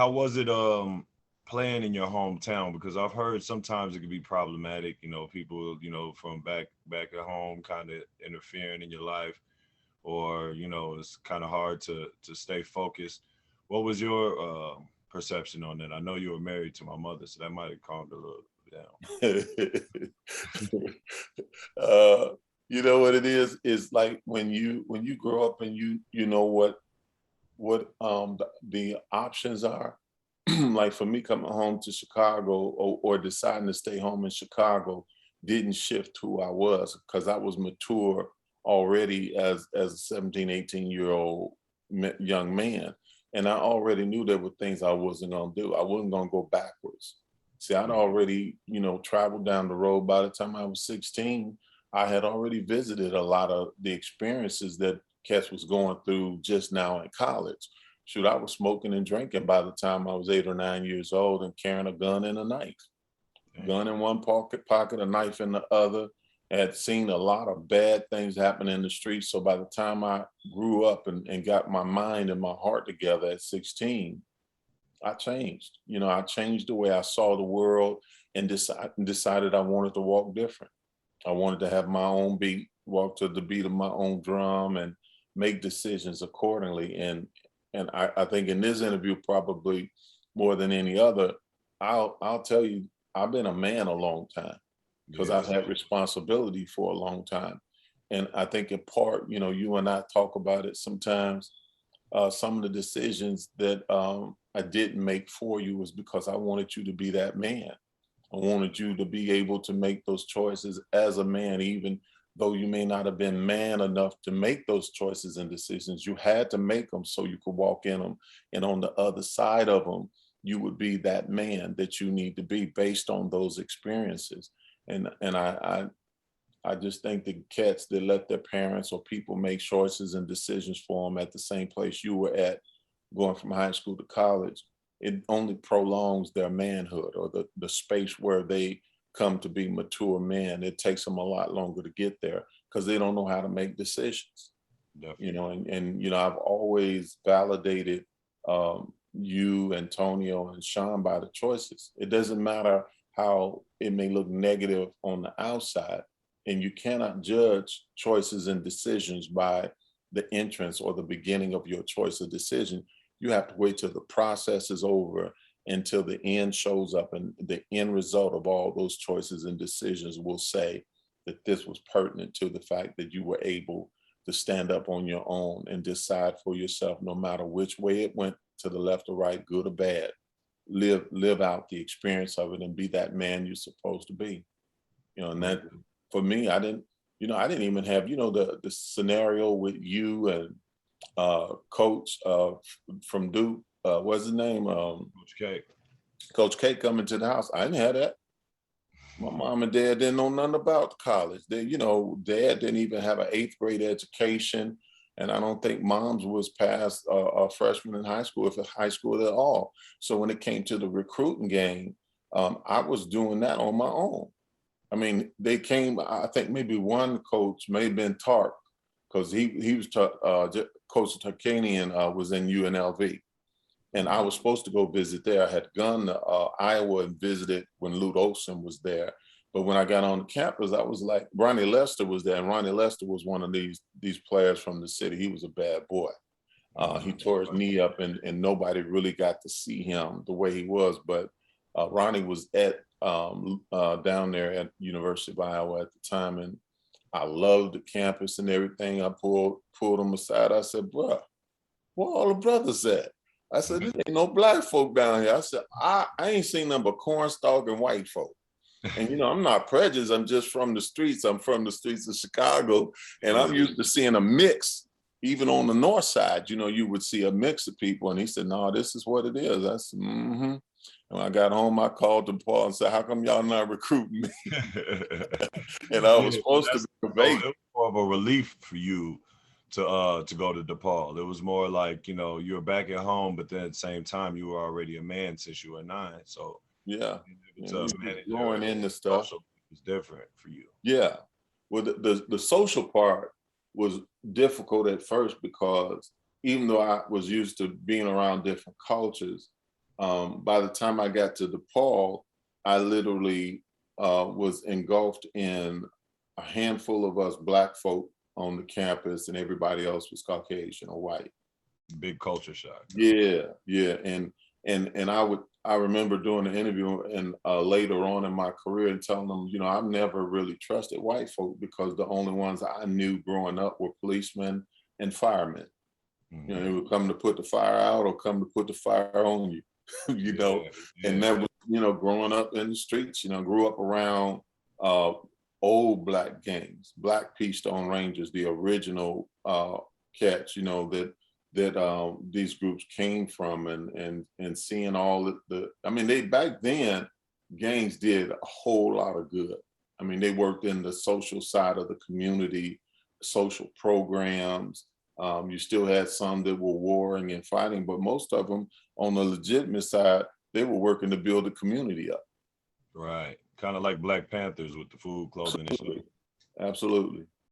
How was it playing in your hometown? Because I've heard sometimes it can be problematic, people, from back at home kind of interfering in your life, or it's kind of hard to stay focused. What was your perception on that? I know you were married to my mother, so that might have calmed a little bit down. uh, you know what it is like when you grow up and you know what the options are. Like for me coming home to Chicago, or deciding to stay home in Chicago, didn't shift who I was, because I was mature already as a 17, 18-year-old young man. And I already knew there were things I wasn't going to do. I wasn't going to go backwards. See, I'd Mhm. already, traveled down the road. By the time I was 16, I had already visited a lot of the experiences that Kes was going through just now in college. Shoot, I was smoking and drinking by the time I was 8 or 9 years old, and carrying a gun and a knife. Dang. Gun in one pocket, a knife in the other. I had seen a lot of bad things happen in the streets. So by the time I grew up and got my mind and my heart together at 16, I changed. I changed the way I saw the world, and decided I wanted to walk different. I wanted to have my own beat, walk to the beat of my own drum, and make decisions accordingly. And I think in this interview, probably more than any other, I'll tell you, I've been a man a long time, because Yeah. I've had responsibility for a long time. And I think in part, you and I talk about it sometimes. Some of the decisions that I didn't make for you was because I wanted you to be that man. I wanted you to be able to make those choices as a man, even though you may not have been man enough to make those choices and decisions. You had to make them so you could walk in them. And on the other side of them, you would be that man that you need to be based on those experiences. And I just think the cats that let their parents or people make choices and decisions for them at the same place you were at, going from high school to college, it only prolongs their manhood, or the space where they come to be mature men. It takes them a lot longer to get there because they don't know how to make decisions. Definitely. I've always validated you, Antonio, and Sean by the choices. It doesn't matter how it may look negative on the outside, and you cannot judge choices and decisions by the entrance or the beginning of your choice or decision. You have to wait till the process is over, until the end shows up, and the end result of all those choices and decisions will say that this was pertinent to the fact that you were able to stand up on your own and decide for yourself, no matter which way it went, to the left or right, good or bad. Live out the experience of it and be that man you're supposed to be. And that, Mhm. for me, I didn't even have, the scenario with you and coach from Duke, what's his name? Coach K. Coach K coming to the house. I didn't have that. My mom and dad didn't know nothing about college. Dad didn't even have an eighth grade education. And I don't think mom's was past a freshman in high school, if a high school at all. So when it came to the recruiting game, I was doing that on my own. I mean, they came, I think maybe one coach may have been Tark, because he was, Coach Tarkanian was in UNLV. And I was supposed to go visit there. I had gone to Iowa and visited when Lute Olson was there. But when I got on the campus, I was like, Ronnie Lester was there. And Ronnie Lester was one of these players from the city. He was a bad boy. He Mhm. tore his knee up, and nobody really got to see him the way he was. But Ronnie was at down there at University of Iowa at the time, and I loved the campus and everything. I pulled him aside. I said, "Bruh, where all the brothers at?" I said, "There ain't no black folk down here." I said, I ain't seen nothing but cornstalk and white folk. And I'm not prejudiced. I'm just from the streets. I'm from the streets of Chicago, and I'm Yeah. used to seeing a mix. Even on the north side, you would see a mix of people. And he said, "No, this is what it is." I said, "Mm-hmm." And when I got home, I called the Paul and said, "How come y'all not recruiting me?" And I was Yeah, so supposed to that's be a so baby. it was more of a relief for you to go to DePaul. It was more like, you were back at home, but then at the same time you were already a man since you were nine. So Yeah. being able And you to just manage growing your into stuff. social was different for you. Yeah. Well, the social part was difficult at first, because even though I was used to being around different cultures, By the time I got to DePaul, I literally was engulfed in a handful of us Black folk on the campus, and everybody else was Caucasian or white. Big culture shock. Yeah, yeah, and I remember doing the interview and later on in my career and telling them, you know, I've never really trusted white folk because the only ones I knew growing up were policemen and firemen. You know, they would come to put the fire out or come to put the fire on you, you know. Yeah. And that was, you know, growing up in the streets, you know, grew up around uh, old Black gangs, Black Keystone Rangers, the original cats, you know, that these groups came from, and seeing all I mean, they back then, gangs did a whole lot of good. I mean, they worked in the social side of the community, social programs. You still had some that were warring and fighting, but most of them on the legitimate side, they were working to build the community up. Right. Kind of like Black Panthers with the food, clothing, and Absolutely. shit. Absolutely.